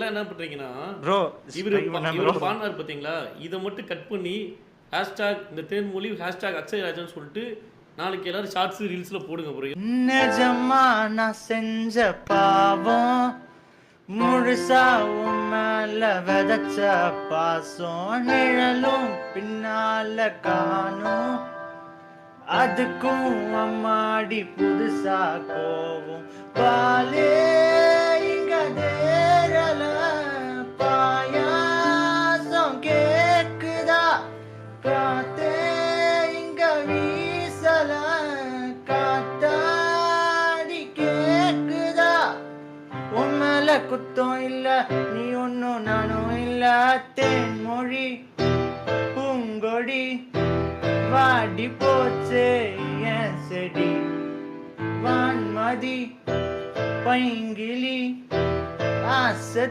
எல்லாம் என்ன பண்றீங்கன்னா ப்ரோ இவரு பாடினார் பார்த்தீங்களா, இதை மட்டும் கட் பண்ணி ஹேஷ்டாக் இந்த தேன்மொழி ஹேஷ்டாக் அக்ஷயராஜன் சொல்லிட்டு நாளைக்கு எல்லாரும் ஷார்ட்ஸ் ரீல்ஸ்ல போடுங்க ப்ரோ. நிஜமா நான் செஞ்ச பாவம் முழுசா உன் மேல விதைச்ச பாசம் நிழலும் பின்னால காணும் அதுக்கும் அம்மாடி புதுசா கோவும் பாலே இங்க தேரல பாயாசம் கேக்குதா காத்தே இங்க வீசல காத்தாடி கேக்குதா உண்மையில குத்தம் இல்ல நீ ஒன்னும் நானும் இல்ல தேன்மொழி பூங்கொடி வாடி போச்சே என் செடி வான்மதி பைங்கிளி ஆசை